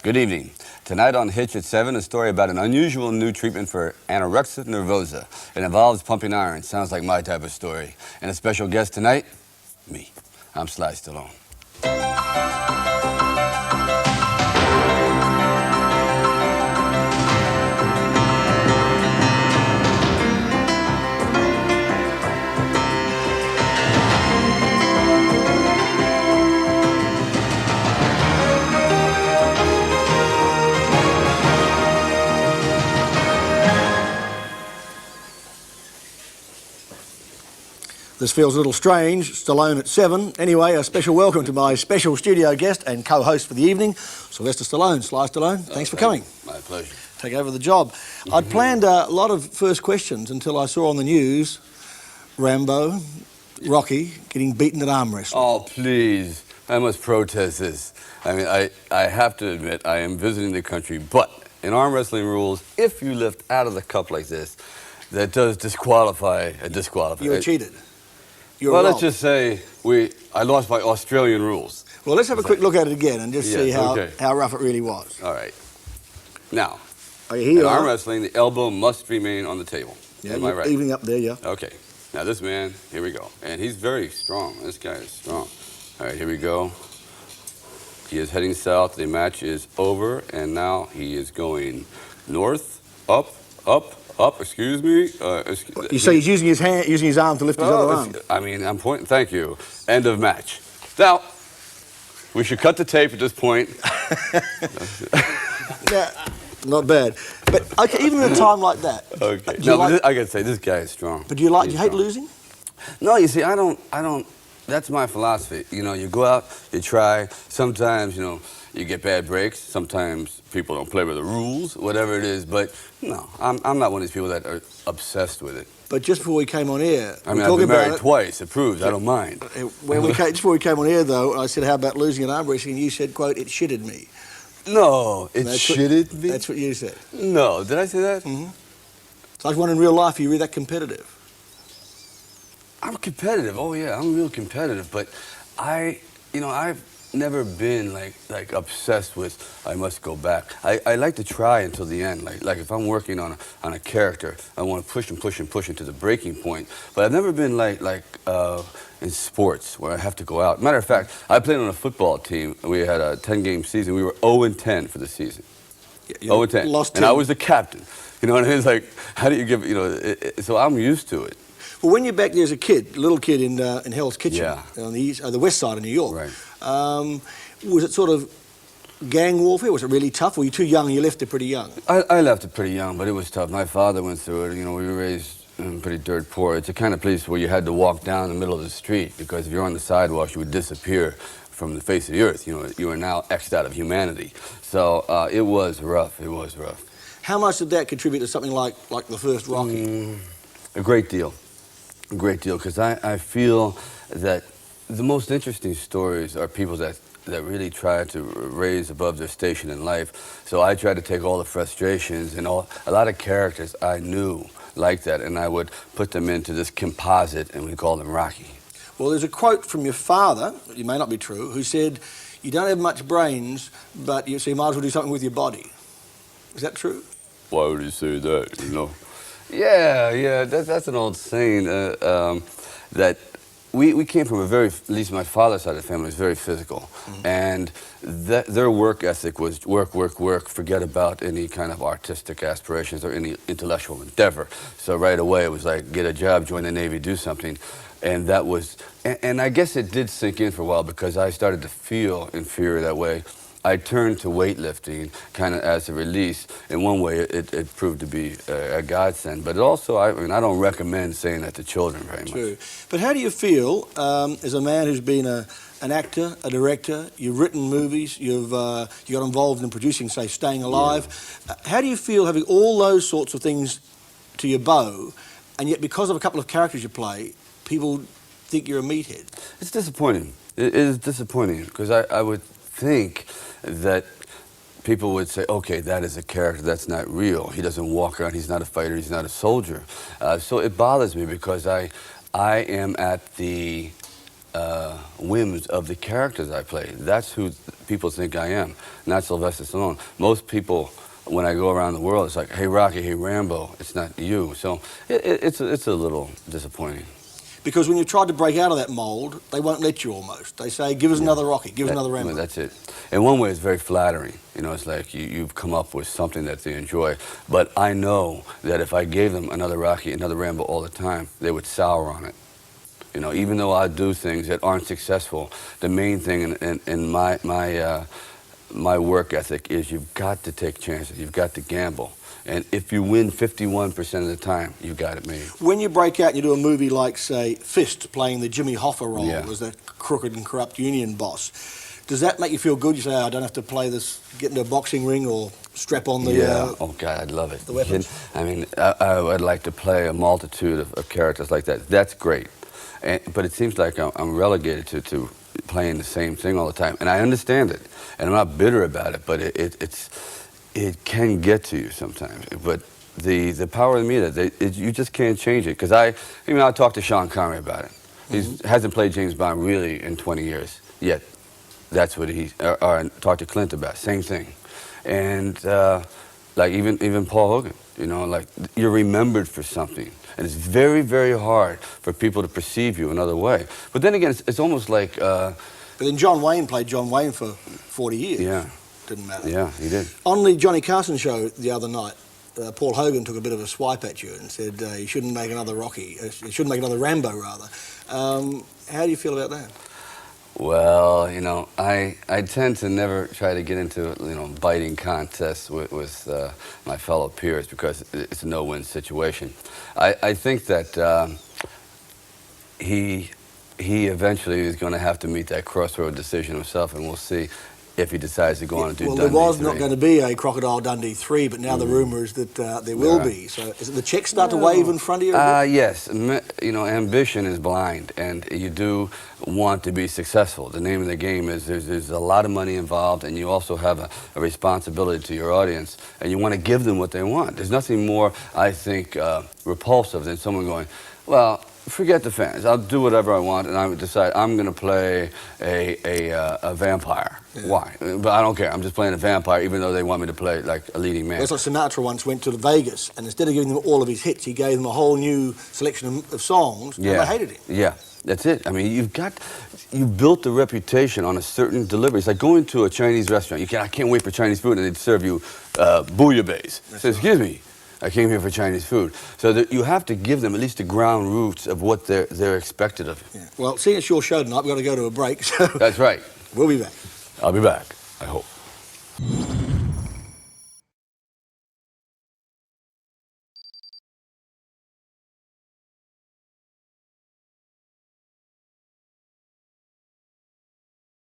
Good evening. Tonight on Hitch at 7, a story about an unusual new treatment for anorexia nervosa. It involves pumping iron. Sounds like my type of story. And a special guest tonight, me. I'm Sylvester Stallone. This feels a little strange, Stallone at 7. Anyway, a special welcome to my special studio guest and co-host for the evening, Sylvester Stallone. Sly Stallone, thanks for coming. My pleasure. Take over the job. I'd planned a lot of first questions until I saw on the news Rambo, Rocky, getting beaten at arm wrestling. Oh, please. I must protest this. I mean, I have to admit, I am visiting the country, but in arm wrestling rules, if you lift out of the cup like this, that does disqualify a disqualifier. You were cheated. Well, let's just say I lost by Australian rules. Well, let's have a quick look at it again and just see how rough it really was. All right. Now, in arm wrestling, the elbow must remain on the table. Yeah, Am I right? Evening up there, yeah. Okay. Now, this man, here we go. And he's very strong. This guy is strong. All right, here we go. He is heading south. The match is over. And now he is going north, up, excuse me. You say he's using his hand, using his arm to lift his other arm. I mean, I'm pointing. Thank you. End of match. Now, we should cut the tape at this point. Yeah, not bad. But okay, even at a time like that. Okay. No, I gotta say, this guy is strong. But do you hate losing? No, you see, I don't. That's my philosophy. You know, you go out, you try. Sometimes, you know, you get bad breaks. Sometimes people don't play by the rules, whatever it is. But no, I'm not one of these people that are obsessed with it. But just before we came on air, I mean, I've been married twice. It proves I don't mind. Just before we came on air, though, I said, "How about losing an arm wrestling?" You said, "Quote, it shitted me." No, it shitted me. That's what you said. No, did I say that? Mm-hmm. So I was wondering, in real life, are you really that competitive? I'm competitive. Oh yeah, I'm real competitive. But I've never been like obsessed with I must go back. I like to try until the end. Like if I'm working on a character, I want to push and push and push into the breaking point. But I've never been like in sports where I have to go out. Matter of fact, I played on a football team. We had a 10-game season. We were 0-10 for the season. 0-10. Lost 10. And I was the captain. You know what I mean? It's like, how do you give? You know, so I'm used to it. Well, when you're back there as a kid, little kid in Hell's Kitchen on the west side of New York, right. Was it sort of gang warfare? Was it really tough? Were you too young and you left it pretty young? I left it pretty young, but it was tough. My father went through it. You know, we were raised pretty dirt poor. It's the kind of place where you had to walk down the middle of the street because if you're on the sidewalk, you would disappear from the face of the earth. You know, you are now X'd out of humanity. So it was rough. It was rough. How much did that contribute to something like the first Rocky? A great deal. A great deal, because I feel that the most interesting stories are people that really try to raise above their station in life. So I tried to take all the frustrations and a lot of characters I knew like that, and I would put them into this composite, and we called them Rocky. Well, there's a quote from your father, it may not be true, who said, "You don't have much brains, but so you might as well do something with your body." Is that true? Why would he say that, you know? Yeah, that's an old saying that we came from at least my father's side of the family was very physical. And their work ethic was work, forget about any kind of artistic aspirations or any intellectual endeavor. So right away it was like, get a job, join the Navy, do something. And that was, and I guess it did sink in for a while because I started to feel inferior that way. I turned to weightlifting kind of as a release. In one way, it proved to be a godsend. But also, I mean, I don't recommend saying that to children very much. True. But how do you feel as a man who's been an actor, a director, you've written movies, you got involved in producing, say, Staying Alive. Yeah. How do you feel having all those sorts of things to your bow, and yet because of a couple of characters you play, people think you're a meathead? It's disappointing. It is disappointing because I would think that people would say, okay, that is a character, that's not real. He doesn't walk around, he's not a fighter, he's not a soldier. So it bothers me because I am at the whims of the characters I play. That's who people think I am, not Sylvester Stallone. Most people, when I go around the world, it's like, hey Rocky, hey Rambo, it's not you. So it's a little disappointing. Because when you tried to break out of that mould, they won't let you almost. They say, give us another Rocky, give us another Rambo. Well, that's it. In one way, it's very flattering. You know, it's like you've come up with something that they enjoy. But I know that if I gave them another Rocky, another Rambo all the time, they would sour on it. You know, even though I do things that aren't successful, the main thing in my work ethic is you've got to take chances. You've got to gamble. And if you win 51% of the time, you've got it made. When you break out and you do a movie like, say, Fist, playing the Jimmy Hoffa role as that crooked and corrupt union boss, does that make you feel good? You say, oh, I don't have to play this, get into a boxing ring or strap on the... Oh, God, I'd love it. The weapons? I mean, I would like to play a multitude of characters like that. That's great. But it seems like I'm relegated to playing the same thing all the time. And I understand it. And I'm not bitter about it, but it can get to you sometimes. But the power of the media, you just can't change it. Because I talked to Sean Connery about it. He hasn't played James Bond really in 20 years yet. That's what or talked to Clint about, same thing. And like even Paul Hogan, you know, like you're remembered for something. And it's very, very hard for people to perceive you another way. But then again, it's almost like... But then John Wayne played John Wayne for 40 years. Yeah. Didn't matter. Yeah, he did. On the Johnny Carson show the other night, Paul Hogan took a bit of a swipe at you and said you shouldn't make another Rocky, you shouldn't make another Rambo, rather. How do you feel about that? Well, you know, I tend to never try to get into, you know, biting contests with my fellow peers because it's a no-win situation. I think that he eventually is going to have to meet that crossroad decision himself, and we'll see if he decides to go on and do Dundee 3. Well, there was not going to be a Crocodile Dundee 3, but now the rumour is that there will be. So is it the checks start to wave in front of you? Yes. You know, ambition is blind, and you do want to be successful. The name of the game is there's a lot of money involved, and you also have a responsibility to your audience, and you want to give them what they want. There's nothing more, I think, repulsive than someone going, well, forget the fans. I'll do whatever I want, and I would decide I'm going to play a vampire. Yeah. Why? But I don't care. I'm just playing a vampire, even though they want me to play like a leading man. It's like Sinatra once went to Vegas, and instead of giving them all of his hits, he gave them a whole new selection of songs, and they hated him. Yeah, that's it. I mean, you built the reputation on a certain delivery. It's like going to a Chinese restaurant. I can't wait for Chinese food, and they'd serve you bouillabaisse. So, excuse me. I came here for Chinese food. So that you have to give them at least the ground roots of what they're expected of you. Yeah. Well, seeing it's your show tonight, we've got to go to a break. So that's right. We'll be back. I'll be back, I hope.